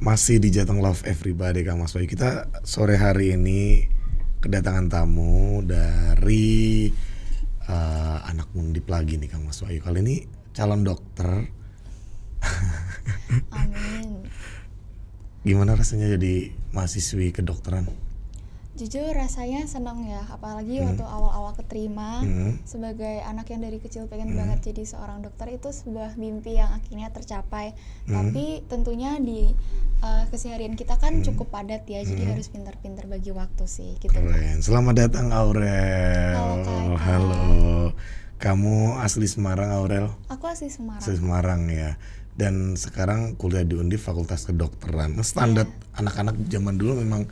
Masih di Jateng Love Everybody Kang Mas Bayu. Kita sore hari ini kedatangan tamu dari anak Undip lagi nih Kang Mas Bayu. Kali ini calon dokter. Amin. Gimana rasanya jadi mahasiswi kedokteran? Jujur rasanya senang ya, apalagi waktu awal-awal keterima. Sebagai anak yang dari kecil pengen banget jadi seorang dokter, itu sebuah mimpi yang akhirnya tercapai. Tapi tentunya di keseharian kita kan cukup padat ya, jadi harus pintar-pintar bagi waktu sih gitu. Keren. Selamat datang Aurel. Halo, Kak. Halo. Kamu asli Semarang, Aurel? Aku asli Semarang. Asli Semarang ya. Dan sekarang kuliah di Undip Fakultas Kedokteran. Standar anak-anak zaman dulu memang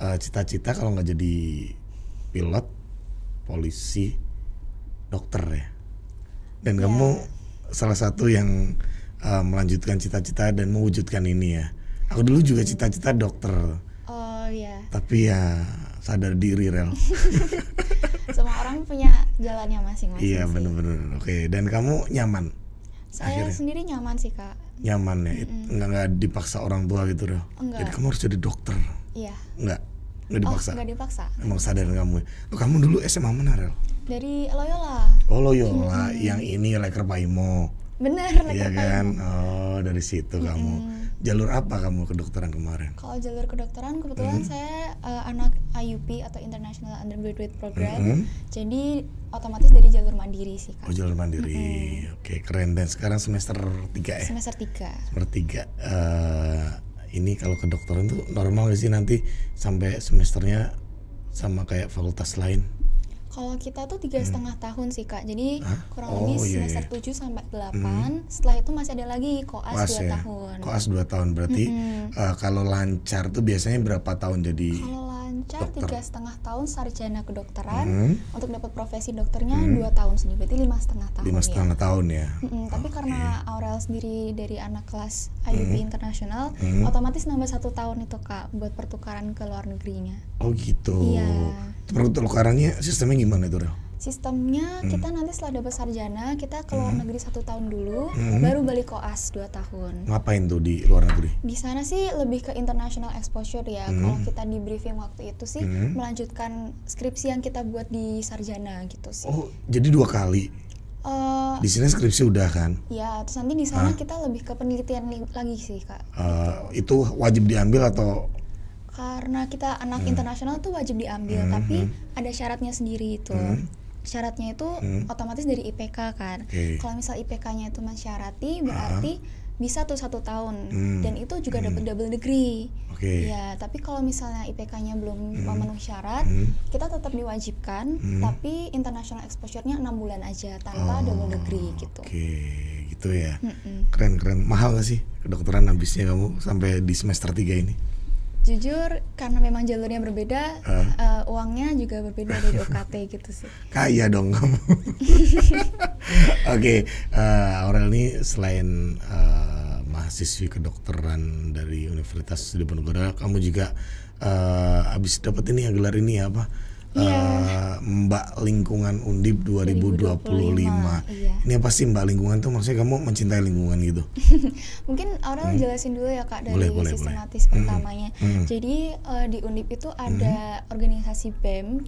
cita-cita kalau nggak jadi pilot, polisi, dokter ya. Dan kamu salah satu yang melanjutkan cita-cita dan mewujudkan ini ya. Aku dulu juga cita-cita dokter. Oh iya. Tapi ya sadar diri Rel. Semua orang punya jalannya masing-masing. Iya sih. bener-bener. Oke. Dan kamu nyaman? Saya Akhirnya. sendiri nyaman sih Kak. Nyaman ya? Nggak dipaksa orang tua gitu Rel? Enggak. Jadi kamu harus jadi dokter? Iya. Nggak dipaksa? Oh, nggak dipaksa. Emang sadar kamu. Loh, kamu dulu SMA mana Rel? Dari Loyola. Oh Loyola, yang ini Leker Paimo. Bener, Iya Leker kan? Paimo. Oh dari situ kamu. Jalur apa kamu kedokteran kemarin? Kalau jalur kedokteran kebetulan saya anak IUP atau International Undergraduate Program. Jadi otomatis dari jalur mandiri sih Kak. Oh jalur mandiri. Oke keren. Dan sekarang semester 3 ya? Semester 3. Semester 3. Ini kalau kedokteran tuh normal gak sih nanti sampai semesternya sama kayak fakultas lain? Kalau kita tuh 3,5 tahun sih Kak. Jadi kurang lebih iya, semester 7 sampai 8. Setelah itu masih ada lagi koas 2 ya? tahun. Koas 2 tahun berarti kalau lancar tuh biasanya berapa tahun jadi? Kalau lancar dokter? 3,5 tahun sarjana kedokteran. Untuk dapat profesi dokternya 2 tahun sendiri, berarti 5,5 tahun. 5,5 tahun ya. Tapi karena Aurel sendiri dari anak kelas IUP Internasional, otomatis nambah 1 tahun itu Kak buat pertukaran ke luar negerinya. Oh gitu. Iya. Pertukarannya sistemnya gimana itu Rel? Sistemnya kita nanti setelah dapat sarjana kita ke luar negeri 1 tahun dulu, baru balik koas 2 tahun. Ngapain tuh di luar negeri? Di sana sih lebih ke international exposure ya. Kalau kita di briefing waktu itu sih melanjutkan skripsi yang kita buat di sarjana gitu sih. Oh jadi 2 kali. Di sini skripsi udah kan? Ya, terus nanti di sana kita lebih ke penelitian lagi sih Kak. Itu wajib diambil atau? Karena kita anak internasional tuh wajib diambil, tapi ada syaratnya sendiri itu. Syaratnya itu otomatis dari IPK kan. Kalau misal IPK-nya itu mensyarati, berarti bisa tuh 1 tahun. Dan itu juga dapat double degree. Ya, tapi kalau misalnya IPK-nya belum memenuhi syarat, kita tetap diwajibkan, tapi international exposure-nya 6 bulan aja tanpa double degree gitu. Gitu ya. Keren. Mahal gak sih kedokteran habisnya kamu sampai di semester 3 ini? Jujur karena memang jalurnya berbeda, uangnya juga berbeda dari UKT gitu sih. Kaya dong kamu. Aurel ini selain mahasiswi kedokteran dari Universitas Diponegoro, kamu juga habis dapat ini ya gelar ini ya apa? Mbak Lingkungan Undip 2025. Iya. Ini apa sih Mbak Lingkungan tuh? Maksudnya kamu mencintai lingkungan gitu? Mungkin Aurel jelasin dulu ya Kak dari Boleh. sistematis pertamanya. Jadi di Undip itu ada organisasi BEM,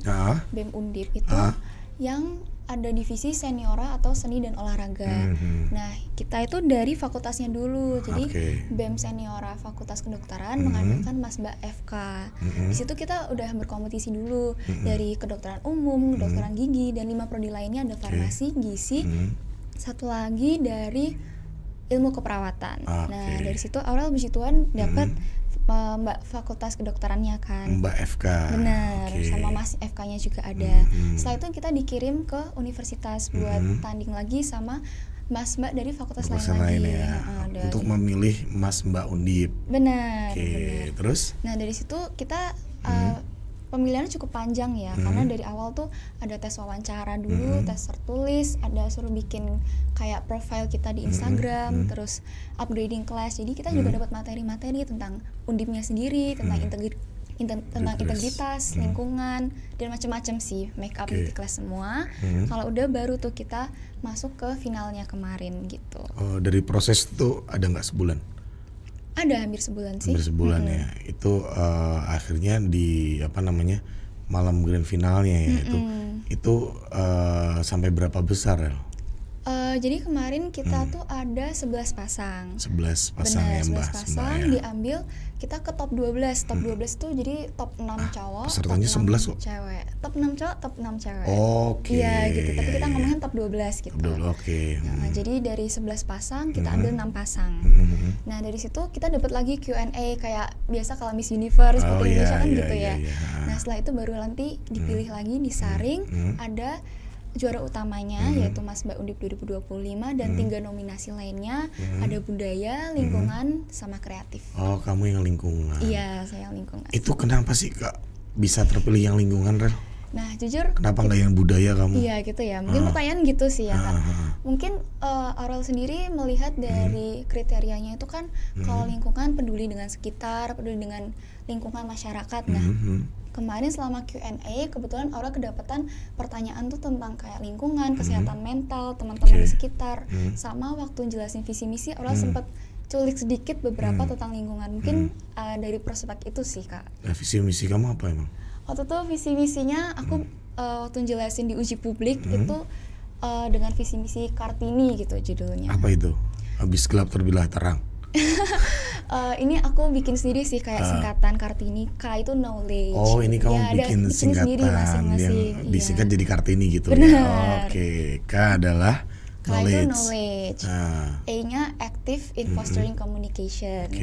BEM Undip itu yang ada divisi seniora atau seni dan olahraga. Nah, kita itu dari fakultasnya dulu. Jadi BEM seniora Fakultas Kedokteran mengadakan Masba FK. Di situ kita udah berkompetisi dulu dari kedokteran umum, kedokteran gigi, dan 5 prodi lainnya ada farmasi, gizi. Satu lagi dari ilmu keperawatan. Nah, dari situ Aurel puji Tuhan dapat Mbak Fakultas Kedokterannya kan. Mbak FK. Benar, sama Mas FK-nya juga ada. Setelah itu kita dikirim ke universitas buat tanding lagi sama Mas Mbak dari fakultas lain lagi. Ya. Untuk memilih Mas Mbak Undip. Benar. Terus? Nah, dari situ kita pemilihannya cukup panjang ya, karena dari awal tuh ada tes wawancara dulu, tes tertulis, ada suruh bikin kayak profile kita di Instagram, terus upgrading kelas. Jadi kita juga dapat materi-materi tentang Undipnya sendiri, tentang integritas, lingkungan, dan macam-macam sih, make up di kelas semua. Kalau udah baru tuh kita masuk ke finalnya kemarin gitu. Dari proses itu ada nggak sebulan? Ada hampir sebulan sih. Hampir sebulan ya. Itu akhirnya di apa namanya malam grand finalnya ya itu sampai berapa besar ya? Jadi kemarin kita tuh ada 11 pasang. 11 pasang. Benar, ya Mbak. 11 pasang ya. Diambil kita ke top 12. Top 12 tuh jadi top 6 cowok, pesertanya top 11 kok. Cewek. Top 6 cowok, top 6 cewek. Oke. Iya gitu. Tapi kita ngomongin top 12 gitu. Oke. Nah, jadi dari 11 pasang kita ambil 6 pasang. Nah, dari situ kita dapat lagi Q&A kayak biasa kalau Miss Universe seperti Indonesia kan gitu ya. Nah, setelah itu baru nanti dipilih lagi, disaring, ada juara utamanya yaitu Mas Mbak Undip 2025 dan 3 nominasi lainnya ada budaya, lingkungan, sama kreatif. Oh, kamu yang lingkungan. Iya, saya yang lingkungan. Itu kenapa sih Kak bisa terpilih yang lingkungan, Rel? Nah, jujur kenapa nggak yang budaya kamu? Iya gitu ya, mungkin pertanyaan gitu sih ya Kak. Mungkin Aurel sendiri melihat dari kriterianya itu kan kalau lingkungan peduli dengan sekitar, peduli dengan lingkungan masyarakat. Nah, kemarin selama Q&A kebetulan Aurel kedapatan pertanyaan tuh tentang kayak lingkungan, kesehatan mental, teman-teman di sekitar. Sama waktu jelasin visi misi Aurel sempat culik sedikit beberapa tentang lingkungan. Mungkin dari perspektif itu sih Kak. Nah, visi misi kamu apa emang? Waktu itu visi misinya aku waktu jelasin di uji publik itu dengan visi misi Kartini gitu judulnya. Apa itu? Habis gelap terbilah terang. Ini aku bikin sendiri sih kayak singkatan Kartini. K itu knowledge. Oh, ini kamu ya, bikin singkatan yang disingkat jadi Kartini gitu. Benar. Ya. Oke, K adalah knowledge. K itu knowledge. E-nya active in fostering communication.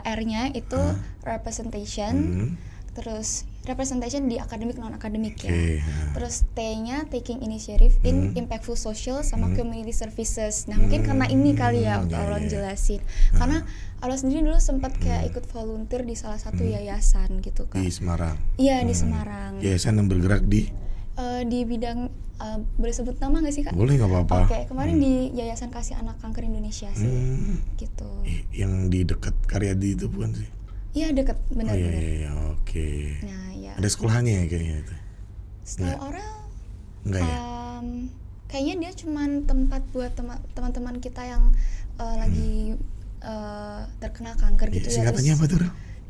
R-nya itu representation. Terus representation di akademik non akademik ya. Terus T-nya taking initiative in impactful social sama community services. Nah, mungkin karena ini kali ya Aurel jelasin. Karena Aurel sendiri dulu sempat kayak ikut volunteer di salah satu yayasan gitu kan. Di Semarang. Iya, di Semarang. Yayasan yang bergerak di bidang boleh sebut nama nggak sih Kak? Boleh, nggak apa-apa. Oke, kemarin di Yayasan Kasih Anak Kanker Indonesia sih. Gitu. Yang di dekat Karyadi itu bukan sih? Iya, dekat, benar. Oh iya, oke. Nah, ya. Ada sekolahnya ya kayaknya itu. Setahu Aurel enggak ya? Kayaknya dia cuman tempat buat teman-teman kita yang lagi terkena kanker gitu ya. Singkatannya apa tuh?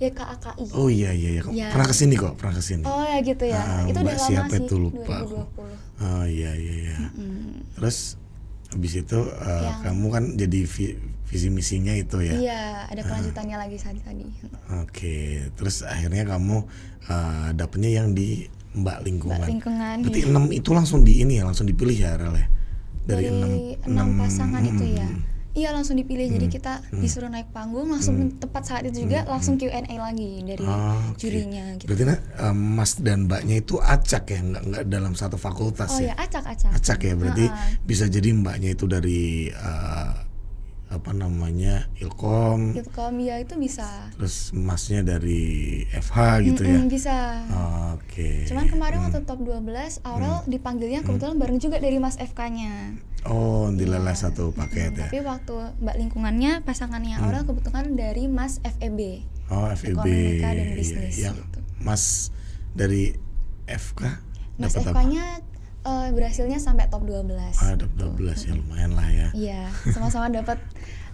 Ya KAKI. Oh iya. Pernah kesini kok, pernah kesini. Oh ya gitu ya. Itu udah lama siapa sih. Itu lupa 2020. Oh iya. Terus habis itu kamu kan jadi visi misinya itu ya? Iya, ada kelanjutannya lagi tadi. Oke, terus akhirnya kamu dapetnya yang di Mbak Lingkungan. Mbak Lingkungan. Berarti 6 itu langsung langsung dipilih ya Rel ya? Dari 6 pasangan itu ya. Iya, langsung dipilih. Jadi kita disuruh naik panggung langsung tepat saat itu juga langsung Q&A lagi dari jurinya gitu. Berarti Mas dan Mbaknya itu acak ya, nggak dalam satu fakultas ya? Oh ya, acak. Acak ya, berarti bisa jadi Mbaknya itu dari Ilkom ya, itu bisa. Terus Masnya dari FH gitu ya? Bisa. Oke. Cuman kemarin waktu top 12 Aurel dipanggilnya kebetulan bareng juga dari Mas FK-nya. Oh, dileles satu paket ya. Tapi waktu Mbak Lingkungannya pasangannya Aurel kebetulan dari Mas FEB. Oh, FEB. Ekonomika dan bisnis. Yang gitu. Mas dari FK Mas FK-nya berhasilnya sampai top 12. Top 12 ya, lumayan lah ya. Iya, sama-sama dapat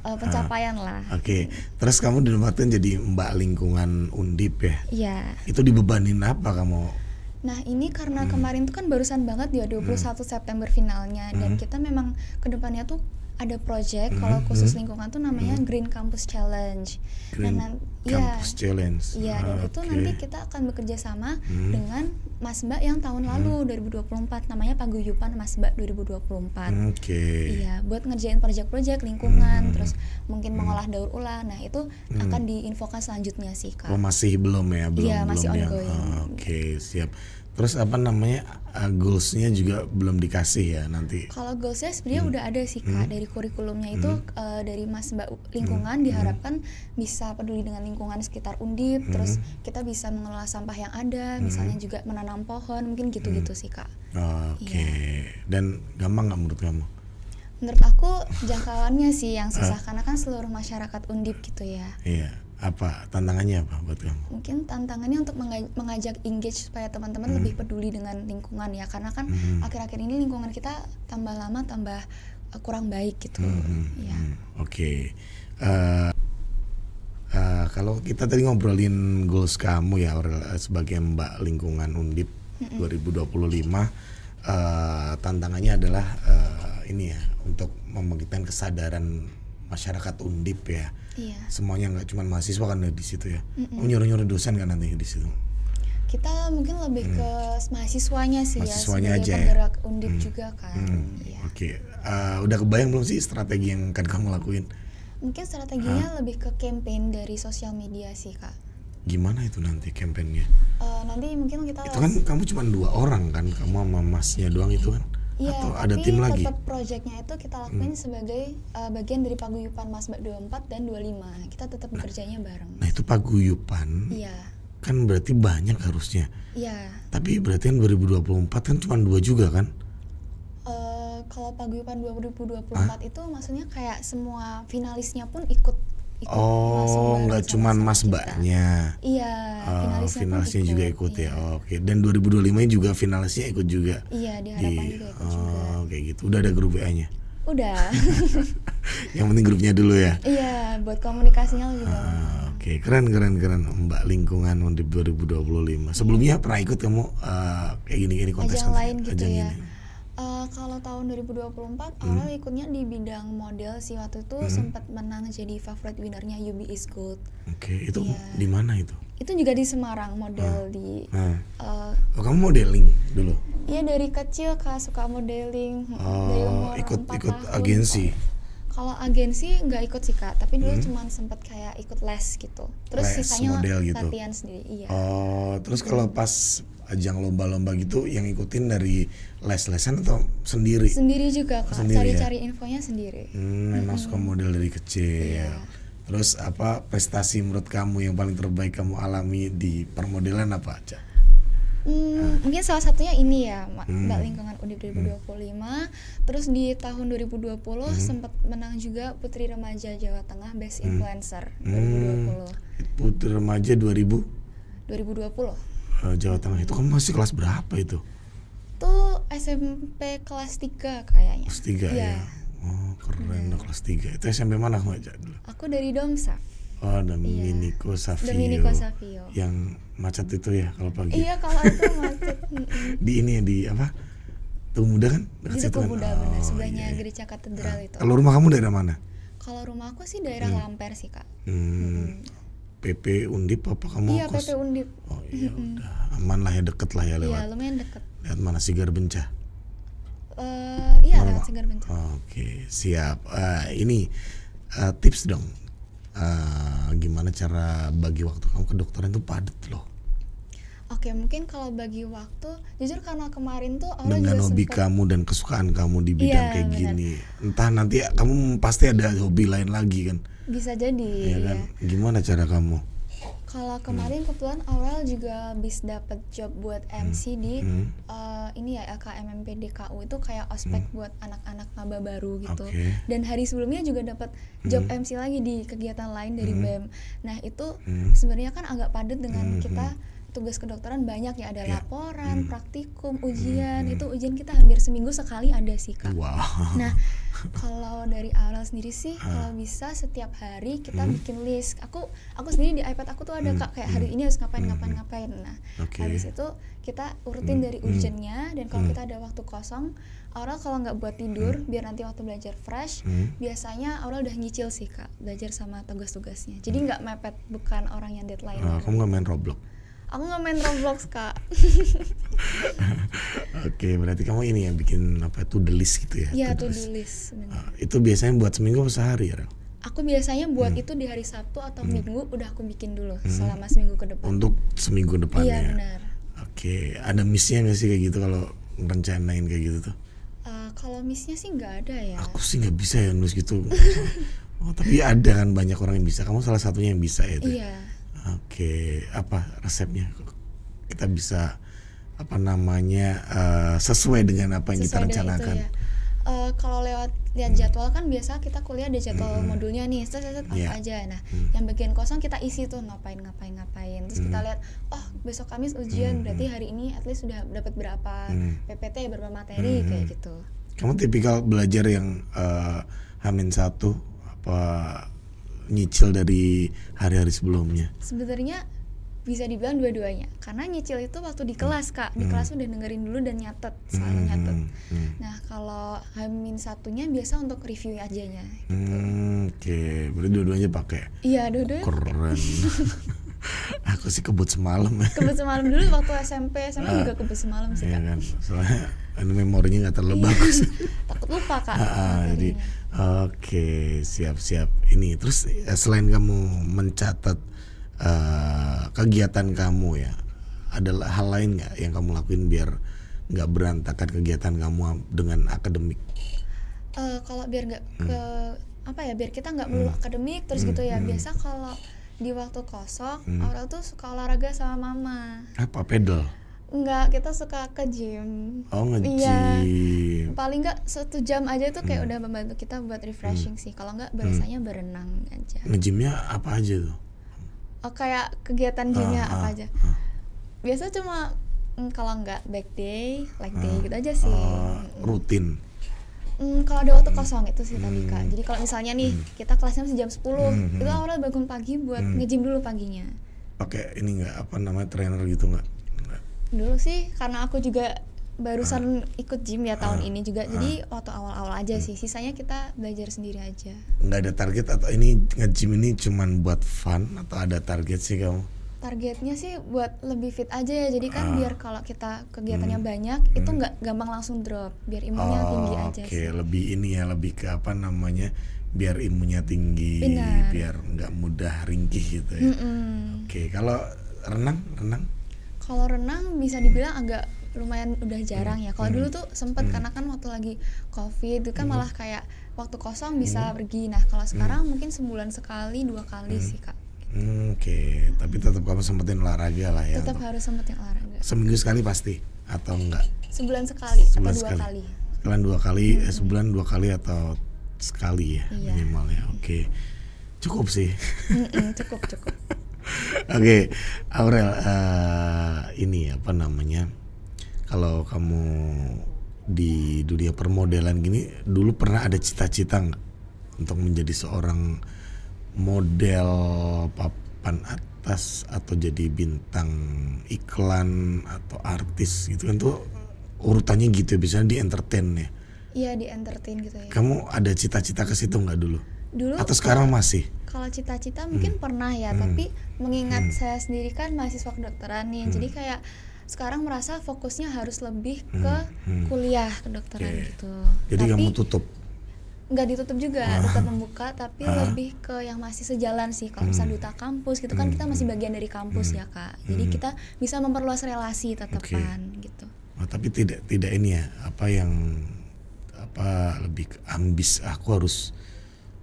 pencapaian lah. Oke. Terus kamu dinobatkan jadi Mbak Lingkungan Undip ya? Iya. Itu dibebanin apa kamu? Nah, ini karena kemarin tuh kan barusan banget ya 21 September finalnya dan kita memang kedepannya tuh ada project kalau khusus lingkungan tuh namanya Green Campus Challenge. Green Campus Challenge. Iya, dan itu nanti kita akan bekerja sama dengan Mas Mbak yang tahun lalu 2024 namanya Paguyuban Mas Mbak 2024. Iya, buat ngerjain project-project lingkungan, terus mungkin mengolah daur ulang. Nah, itu akan diinfokan selanjutnya sih, Kak. Oh, masih belum ya? Iya, masih ongoing. Oke, siap. Terus goals-nya juga belum dikasih ya nanti? Kalau goals-nya sebenarnya udah ada sih Kak, dari kurikulumnya itu dari Mas Mbak Lingkungan diharapkan bisa peduli dengan lingkungan sekitar Undip, terus kita bisa mengelola sampah yang ada, misalnya juga menanam pohon, mungkin gitu-gitu sih Kak. Oke. Dan gampang nggak menurut kamu? Menurut aku jangkauannya sih yang susah karena kan seluruh masyarakat Undip gitu ya. Iya. Apa tantangannya apa buat kamu? Mungkin tantangannya untuk mengajak engage supaya teman-teman lebih peduli dengan lingkungan ya, karena kan akhir-akhir ini lingkungan kita tambah lama tambah kurang baik gitu. Oke. kalau kita tadi ngobrolin goals kamu ya Aurel sebagai Mbak Lingkungan Undip 2025, tantangannya adalah ini ya, untuk membangkitkan kesadaran masyarakat Undip ya. Iya. Semuanya nggak cuma mahasiswa kan di situ ya. Nyuruh-nyuruh dosen kan nanti di situ. Kita mungkin lebih ke mahasiswanya sih mahasiswanya ya, sebagai aja penggerak Undip juga kan. Iya. Oke. Udah kebayang belum sih strategi yang akan kamu lakuin? Mungkin strateginya lebih ke campaign dari sosial media sih Kak. Gimana itu nanti campaignnya? Nanti mungkin kita itu kan kamu cuma 2 orang kan, kamu sama masnya doang itu kan? Iya, atau ada tim lagi? Tapi tetap proyeknya itu kita lakuin sebagai bagian dari paguyupan Masbak 24 dan 25. Kita tetap bekerjanya bareng. Nah itu paguyupan. Iya. Kan berarti banyak harusnya. Iya. Tapi berarti kan 2024 kan cuma 2 juga kan? Kalau paguyupan 2024 itu maksudnya kayak semua finalisnya pun ikut nggak cuma Mas Mbaknya. Iya, finalisnya juga ikut ya. Oke. Dan 2025 juga finalisnya ikut juga. Iya, diharapkan juga ikut juga. Kayak gitu. Udah ada grup WA-nya? Udah. Yang penting grupnya dulu ya. Iya, buat komunikasinya lebih gampang. Oke, keren Mbak Lingkungan Undip 2025. Sebelumnya pernah ikut kamu kayak gini kontes ajang lain gitu ya. Ini. Kalau tahun 2024 Aurel ikutnya di bidang model sih, waktu itu sempat menang jadi favorite winnernya UB is Good. Oke, itu di mana itu? Itu juga di Semarang, model di. Kamu modeling dulu? Iya, dari kecil Kak suka modeling. Dari umur ikut 4 tahun. agensi. Kalau agensi nggak ikut sih Kak, tapi dulu cuman sempat kayak ikut les gitu. Terus sisanya latihan sendiri. Iya. Terus kalau pas ajang lomba-lomba gitu yang ikutin dari les-lesan atau sendiri? Sendiri juga Kak, cari-cari infonya sendiri. Memang suka model dari kecil. Iya. Terus apa prestasi menurut kamu yang paling terbaik kamu alami di permodelan apa aja? Mungkin salah satunya ini ya, Mbak Lingkungan Undip 2025. Terus di tahun 2020 sempat menang juga Putri Remaja Jawa Tengah Best Influencer 2020. Putri Remaja 2020. Jawa Tengah itu kamu masih kelas berapa itu? Tuh SMP kelas 3 kayaknya. Kelas 3 ya. Keren dong kelas 3. Itu SMP mana kamu aja dulu? Aku dari Domsaf. Dominiko Savio. Yang macet itu ya kalau pagi. Iya, kalau itu macet. Di ini di apa? Tugu Muda kan? Di Tugu Muda benar, sebelahnya Gereja Katedral itu. Kalau rumah kamu daerah mana? Kalau rumah aku sih daerah Lamper sih Kak. PP Undip apa kamu Iya, kos? PP Undip. Oh iya udah aman lah ya, deket lah ya lewat. Iya, lumayan deket. Lewat mana, Sigar Bencah? Iya, lewat Sigar Bencah. Oke, siap. Ini tips dong. Gimana cara bagi waktu kamu ke dokteran itu padat loh. Oke, mungkin kalau bagi waktu, jujur karena kemarin tuh dengan hobi kamu dan kesukaan kamu di bidang kayak gini, entah nanti kamu pasti ada hobi lain lagi kan? Bisa jadi. Ya kan? Gimana cara kamu? Kalau kemarin kebetulan Aurel juga habis dapat job buat MC di ini ya LKMMP DKU, itu kayak ospek buat anak-anak maba baru gitu. Dan hari sebelumnya juga dapat job MC lagi di kegiatan lain dari BEM. Nah itu sebenarnya kan agak padat dengan kita tugas kedokteran banyak ya, ada laporan, praktikum, ujian. Itu ujian kita hampir seminggu sekali ada sih Kak. Nah kalau dari Aurel sendiri sih kalau bisa setiap hari kita bikin list. Aku sendiri di iPad aku tuh ada Kak, kayak hari ini harus ngapain. Nah habis itu kita urutin dari urgennya, dan kalau kita ada waktu kosong, Aurel kalau nggak buat tidur biar nanti waktu belajar fresh, biasanya Aurel udah nyicil sih Kak, belajar sama tugas-tugasnya. Jadi nggak mepet, bukan orang yang deadline. Kamu nggak main Roblox? Aku nggak main Roblox Kak. Oke, berarti kamu ini yang bikin apa, to-do list gitu ya? Iya, to-do list. Itu biasanya buat seminggu atau sehari ya? Aku biasanya buat itu di hari Sabtu atau Minggu udah aku bikin dulu selama seminggu ke depan. Untuk seminggu depannya. Iya benar. Oke, ada missnya nggak sih kayak gitu kalau ngerencanain kayak gitu tuh? Kalau missnya sih nggak ada ya. Aku sih nggak bisa ya nulis gitu. Tapi ada kan banyak orang yang bisa. Kamu salah satunya yang bisa ya? Iya. Oke, apa resepnya? Kita bisa apa namanya sesuai dengan apa yang kita rencanakan. Itu, ya. Kalau lihat jadwal kan biasa kita kuliah ada jadwal modulnya nih, apa aja. Nah, yang bagian kosong kita isi tuh ngapain. Terus kita lihat, besok Kamis ujian, berarti hari ini at least sudah dapat berapa PPT, berapa materi kayak gitu. Kamu tipikal belajar yang H-1 apa nyicil dari hari-hari sebelumnya? Sebenarnya bisa dibilang dua-duanya, karena nyicil itu waktu di kelas Kak, di kelas udah dengerin dulu dan nyatet, selalu nyatet. Nah kalau H-1-nya biasa untuk review ajanya gitu. Oke, berarti dua-duanya pakai? Iya, dua-duanya keren. Aku sih kebut semalam. Kebut semalam dulu waktu SMP, SMA juga kebut semalam sih Kak. Iya kan, soalnya memorinya nggak terlalu bagus. Takut lupa Kak. Jadi oke, siap-siap. Ini terus selain kamu mencatat kegiatan kamu ya, ada hal lain nggak yang kamu lakuin biar nggak berantakan kegiatan kamu dengan akademik? Kalau biar nggak ke biar kita nggak melulu akademik terus gitu ya. Biasa kalau di waktu kosong Aurel tuh suka olahraga sama mama. Apa, pedal? Enggak, kita suka ke gym. Oh, nge-gym. Iya, paling nggak 1 jam aja itu kayak udah membantu kita buat refreshing sih. Kalau nggak biasanya berenang aja. Nge-gymnya apa aja tuh? Kayak kegiatan gymnya apa aja. Biasa cuma kalau nggak back day, leg day gitu aja sih. Rutin. Kalau ada waktu kosong itu sih tadi Kak. Jadi kalau misalnya nih kita kelasnya masih jam 10, itu Aurel bangun pagi buat nge-gym dulu paginya. Pakai ini nggak, apa namanya, trainer gitu nggak? Dulu sih karena aku juga barusan ikut gym ya tahun ini juga, jadi waktu awal-awal aja sih, sisanya kita belajar sendiri aja. Nggak ada target atau ini nge-gym ini cuman buat fun atau ada target sih kamu? Targetnya sih buat lebih fit aja ya, jadi kan biar kalau kita kegiatannya banyak itu nggak gampang langsung drop, biar imunnya tinggi aja Oke, sih. lebih ini ya, lebih ke apa namanya, biar imunnya tinggi. Benar. Biar nggak mudah ringkih gitu ya. Oke, kalau renang? Kalau renang bisa dibilang agak lumayan udah jarang ya. Kalau dulu tuh sempet karena kan waktu lagi COVID itu kan malah kayak waktu kosong bisa pergi. Nah kalau sekarang mungkin sebulan sekali 2 kali sih Kak. Oke, tapi tetap kamu sempetin olahraga lah ya. Tetap harus sempetin olahraga. Seminggu sekali pasti atau enggak? Sebulan sekali Sebulan atau 2 sekali. kali. Sebulan 2 kali, sebulan 2 kali atau sekali ya, minimal ya. Oke, cukup sih. Cukup. Oke, Aurel, ini apa namanya? Kalau kamu di dunia permodelan gini, dulu pernah ada cita-cita nggak untuk menjadi seorang model papan atas atau jadi bintang iklan atau artis gitu kan, tuh urutannya gitu ya, biasanya di entertain ya. Iya, di entertain gitu ya. Kamu ada cita-cita ke situ nggak dulu? Dulu atau sekarang masih? Kalau cita-cita mungkin pernah ya, tapi mengingat saya sendiri kan mahasiswa kedokteran nih, jadi kayak sekarang merasa fokusnya harus lebih ke kuliah kedokteran gitu. Jadi tapi kamu tutup? Nggak ditutup juga, tetap membuka, tapi lebih ke yang masih sejalan sih. Kalau misalnya duta kampus gitu kan kita masih bagian dari kampus ya Kak. Jadi kita bisa memperluas relasi tetepan gitu. Oh, tapi tidak ini ya, lebih ke ambis, aku harus.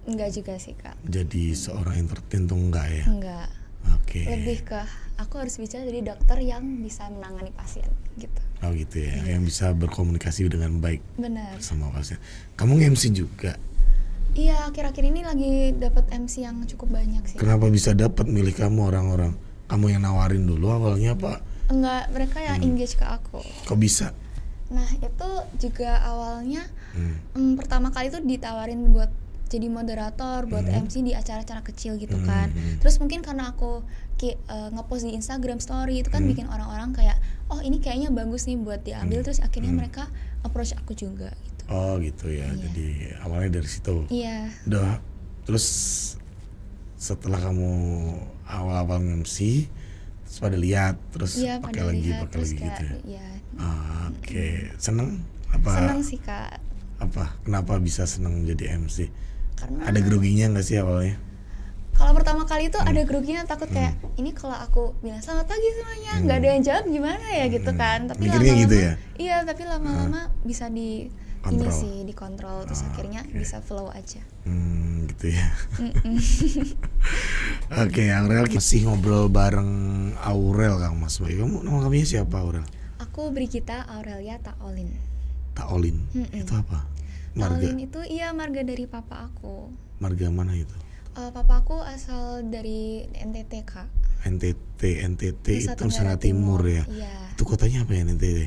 Enggak juga sih Kak. Jadi seorang entertain tuh enggak ya? Enggak. Oke. Lebih ke aku harus bicara jadi dokter yang bisa menangani pasien gitu. Oh gitu ya, yang bisa berkomunikasi dengan baik. Benar. Sama pasien. Kamu nge-MC juga? Iya, akhir-akhir ini lagi dapat MC yang cukup banyak sih. Kenapa bisa dapat milih kamu orang-orang? Kamu yang nawarin dulu awalnya apa? Enggak, mereka yang engage ke aku. Kok bisa? Nah itu juga awalnya pertama kali tuh ditawarin buat jadi moderator, buat MC di acara-acara kecil gitu kan. Terus mungkin karena aku ngepost di Instagram story itu kan bikin orang-orang kayak, oh ini kayaknya bagus nih buat diambil. Terus akhirnya mereka approach aku juga gitu. Oh gitu ya, jadi awalnya dari situ. Iya. Udah, terus setelah kamu awal-awal MC, terus pada lihat, terus pakai lagi gitu ya. Iya. Oke, seneng? Apa? Seneng sih Kak. Apa? Kenapa bisa seneng jadi MC? Karena ada groginya nggak sih awalnya? Kalau pertama kali itu ada groginya, takut kayak ini kalau aku bilang selamat pagi semuanya nggak ada yang jawab gimana ya gitu kan. Tapi mikirnya lama-lama gitu ya? Iya, tapi lama-lama bisa Kontrol. ini sih dikontrol, terus akhirnya bisa flow aja. Gitu ya. Oke, Aurel, masih ngobrol bareng Aurel Kang Mas Boy. Kamu nama kamunya siapa, Aurel? Aku Brigita Aurelia Taolin. Taolin? Itu apa? Marga? Taolin itu marga dari papa aku. Marga mana itu? Papa aku asal dari NTT Kak. NTT itu Nusantara Timur ya? Iya. Itu kotanya apa ya NTT?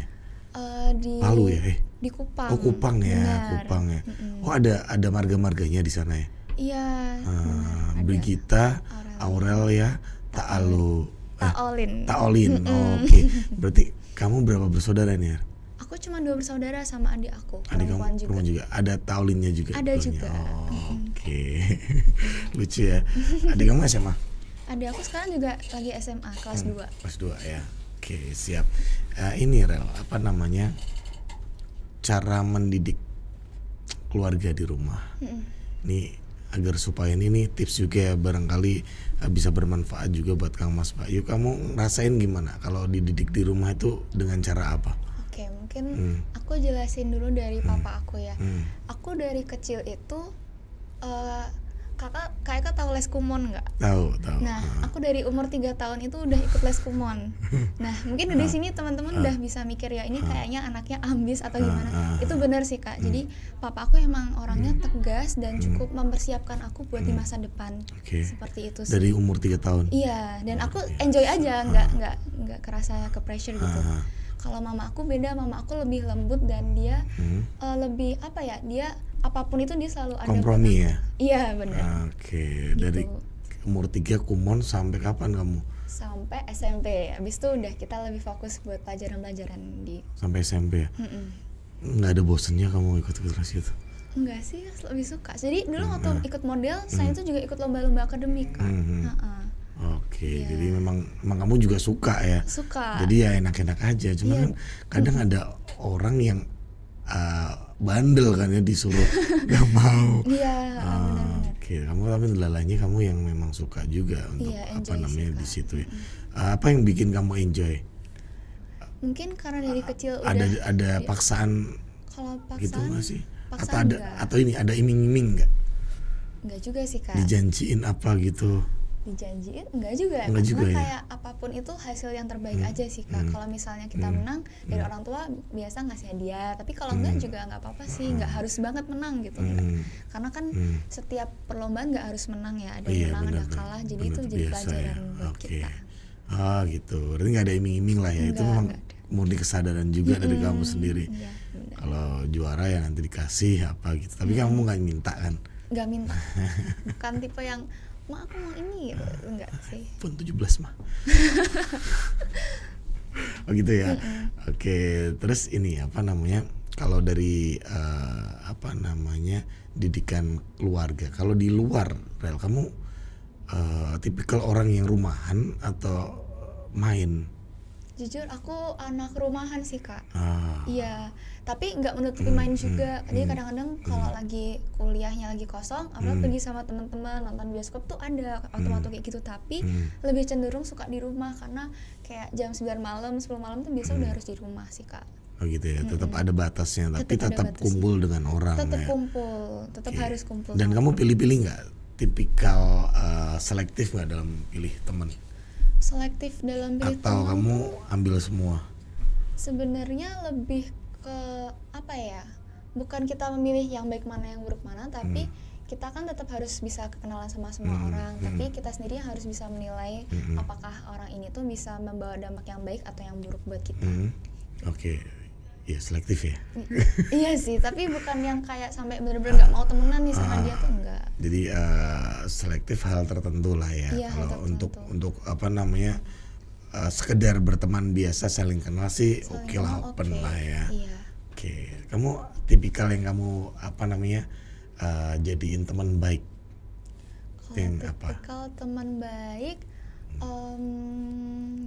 Di Palu ya? Di Kupang. Oh Kupang ya, benar. Kupang ya. Oh ada marga-marganya di sana ya? Iya. Benar, Brigita, Aurelia, Taolin. Oke. Berarti kamu berapa bersaudara nih? Aku cuma 2 bersaudara sama adik aku. Adik kamu juga. Ada Taolinnya juga. Ada juga. Oke. Lucu ya. Adik kamu SMA? Adik aku sekarang juga lagi SMA kelas 2. Kelas 2 ya. Oke, siap. Ini Rel, apa namanya? Cara mendidik keluarga di rumah. Nih agar supaya ini tips juga ya, barangkali bisa bermanfaat juga buat Kang Mas Bayu. Kamu ngerasain gimana kalau dididik di rumah itu dengan cara apa? Oke, mungkin aku jelasin dulu dari papa aku ya. Aku dari kecil itu kakak tahu les kumon nggak? Tahu. Nah, aku dari umur 3 tahun itu udah ikut les kumon. Nah, mungkin dari sini teman-teman udah bisa mikir ya, ini kayaknya anaknya ambis atau gimana. Itu benar sih Kak. Jadi papa aku emang orangnya tegas dan cukup mempersiapkan aku buat di masa depan. Seperti itu sih. Dari umur 3 tahun? Iya, dan aku enjoy aja, nggak kerasa ke pressure gitu. Kalau mama aku beda, mama aku lebih lembut dan dia lebih apa ya, dia apapun itu dia selalu ada kompromi ya? Iya benar. Oke, gitu. Dari umur 3 kumon sampai kapan kamu? Sampai SMP, habis itu udah kita lebih fokus buat pelajaran-pelajaran di. Sampai SMP ya? Nggak ada bosennya kamu ikut kelas gitu? Enggak sih, lebih suka. Jadi dulu waktu ikut model, saya itu juga ikut lomba-lomba akademik kan. Oke, jadi memang kamu juga suka ya? Suka. Jadi ya enak-enak aja, cuma kan kadang ada orang yang bandel kan ya, disuruh nggak mau. Iya, benar-benar. Oke, kamu tapi lalanya kamu yang memang suka juga untuk apa namanya di situ ya. Apa yang bikin kamu enjoy? Mungkin karena dari kecil ada paksaan. Kalau paksaan gitu nggak sih? Paksaan atau ini ada iming-iming nggak? Nggak juga sih Kak. Dijanjiin apa gitu? Dijanjiin enggak juga karena ya? Kayak apapun itu hasil yang terbaik aja sih Kak. Kalau misalnya kita menang dari orang tua biasa ngasih hadiah, tapi kalau enggak juga nggak apa-apa sih, nggak harus banget menang gitu karena kan setiap perlombaan nggak harus menang ya, ada yang menang ada kalah, jadi itu jadi pelajaran buat kita. Gitu, berarti nggak ada iming-iming lah ya. Itu memang murni kesadaran juga dari kamu sendiri. Kalau juara ya nanti dikasih apa gitu, tapi kamu nggak minta kan? Nggak minta, bukan tipe yang "Ma aku mau ini" gitu, enggak sih. Pun 17 mah. Oh gitu ya. Oke, terus ini apa namanya? Kalau dari apa namanya? Didikan keluarga. Kalau di luar, Rel, kamu tipikal orang yang rumahan atau main? Jujur aku anak rumahan sih Kak. Iya, tapi nggak menutupi main juga. Jadi kadang-kadang kalau lagi kuliahnya lagi kosong, aku pergi sama teman-teman nonton bioskop tuh ada waktu-waktu kayak gitu. Tapi lebih cenderung suka di rumah karena kayak jam 9 malam, 10 malam tuh biasa udah harus di rumah sih Kak. Oh gitu ya, tetap ada batasnya, tapi tetap kumpul dengan orang. Tetap ya. Kumpul, tetap harus kumpul. Dan kamu pilih-pilih nggak? Tipikal selektif nggak dalam pilih teman? Selektif dalam pilih atau teman, kamu ambil semua? Sebenarnya lebih ke apa ya, bukan kita memilih yang baik mana yang buruk mana, tapi kita kan tetap harus bisa kenalan sama semua orang, tapi kita sendiri harus bisa menilai apakah orang ini tuh bisa membawa dampak yang baik atau yang buruk buat kita. Oke. Ya selektif ya. Iya sih, tapi bukan yang kayak sampai bener-bener nggak mau temenan nih sama dia tuh enggak. Jadi selektif hal tertentu lah ya. Iya, kalau untuk apa namanya sekedar berteman biasa saling kenal sih oke lah, open lah ya. Iya. Oke, kamu tipikal yang kamu apa namanya jadiin teman baik? Kalau tipikal teman baik,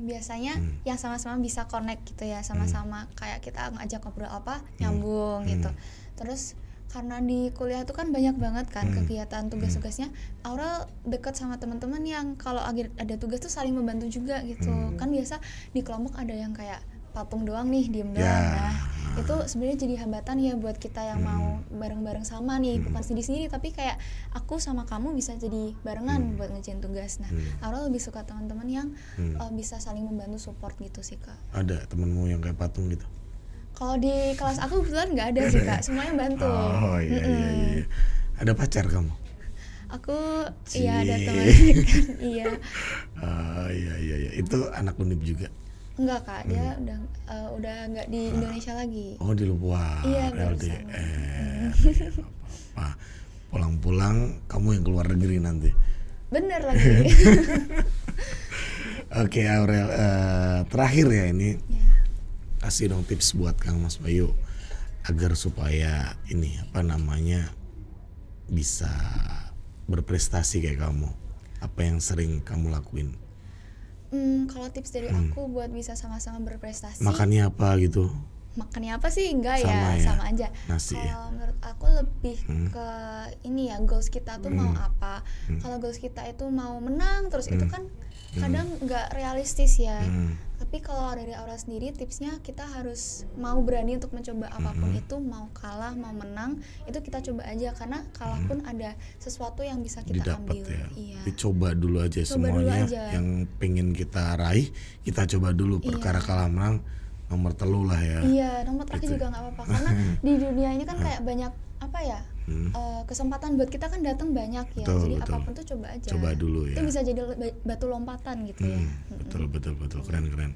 biasanya yang sama-sama bisa connect gitu ya, sama-sama kayak kita ngajak ngobrol apa nyambung gitu. Terus karena di kuliah itu kan banyak banget kan kegiatan tugas-tugasnya, Aurel deket sama teman-teman yang kalau ada tugas tuh saling membantu juga gitu. Kan biasa di kelompok ada yang kayak patung doang nih, diem doang. Nah itu sebenarnya jadi hambatan ya buat kita yang mau bareng-bareng sama nih, bukan sendiri-sendiri, tapi kayak aku sama kamu bisa jadi barengan buat ngerjain tugas. Nah Aurel lebih suka teman-teman yang bisa saling membantu, support gitu sih Kak. Ada temenmu yang kayak patung gitu? Kalau di kelas aku kebetulan nggak ada sih Kak, semuanya bantu. Oh iya. Ada pacar kamu? Aku iya ada teman dekat. Iya. Iya. Itu anak Undip juga? Enggak Kak, dia udah nggak di Indonesia lagi. Oh di luar. Iya, LDR. Apa. pulang-pulang kamu yang keluar negeri nanti. Bener lagi. Oke, Aurel, terakhir ya ini, kasih dong tips buat Kang Mas Bayu agar supaya ini bisa berprestasi kayak kamu. Apa yang sering kamu lakuin? Kalau tips dari aku buat bisa sama-sama berprestasi. Makannya apa gitu? Makannya apa sih? Enggak sama aja. Nasi. Kalau menurut aku lebih ke ini ya, goals kita tuh mau apa. Kalau goals kita itu mau menang terus itu kan kadang nggak realistis ya. Tapi kalau dari Aurel sendiri tipsnya kita harus mau berani untuk mencoba apapun itu, mau kalah mau menang itu kita coba aja, karena kalah pun ada sesuatu yang bisa kita ambil. Ya. Iya. Dicoba dulu aja semuanya yang pengen kita raih, kita coba dulu. Perkara kalah menang nomor telu lah ya. Iya, nomor terakhir juga nggak apa-apa karena di dunia ini kan kayak banyak kesempatan buat kita kan datang banyak ya. Jadi apapun tuh coba aja. Coba dulu ya. Itu bisa jadi batu lompatan gitu ya. Betul. Keren.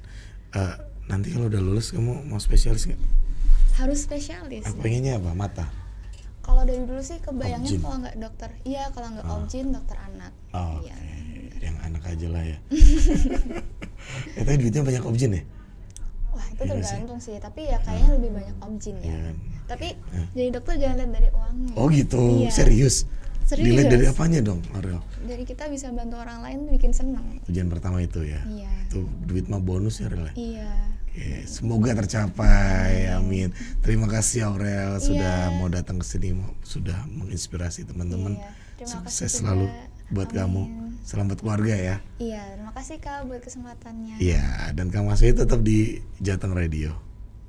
Nanti kalau udah lulus kamu mau spesialis nggak? Harus spesialis. Pengennya apa? Mata? Kalau dari dulu sih kebayangnya kalau nggak dokter. Iya, kalau nggak obgyn dokter anak. Iya. Yang anak aja lah ya. Tapi duitnya banyak obgyn ya? Wah, itu tergantung sih. Tapi ya kayaknya lebih banyak obgyn ya. Tapi jadi dokter jangan lihat dari uangnya. Oh gitu, serius? Dilihat dari apanya dong, Aurel? Dari kita bisa bantu orang lain bikin senang. Tujuan pertama itu ya? Iya. Itu duit mah bonus ya, Aurel? Iya. Oke, semoga tercapai, amin. Terima kasih Aurel sudah mau datang ke sini, sudah menginspirasi teman-teman. Sukses selalu buat kamu. Selamat keluarga ya. Iya, terima kasih Kak buat kesempatannya. Iya, dan Kang Mas Bayu tetap di Jateng Radio.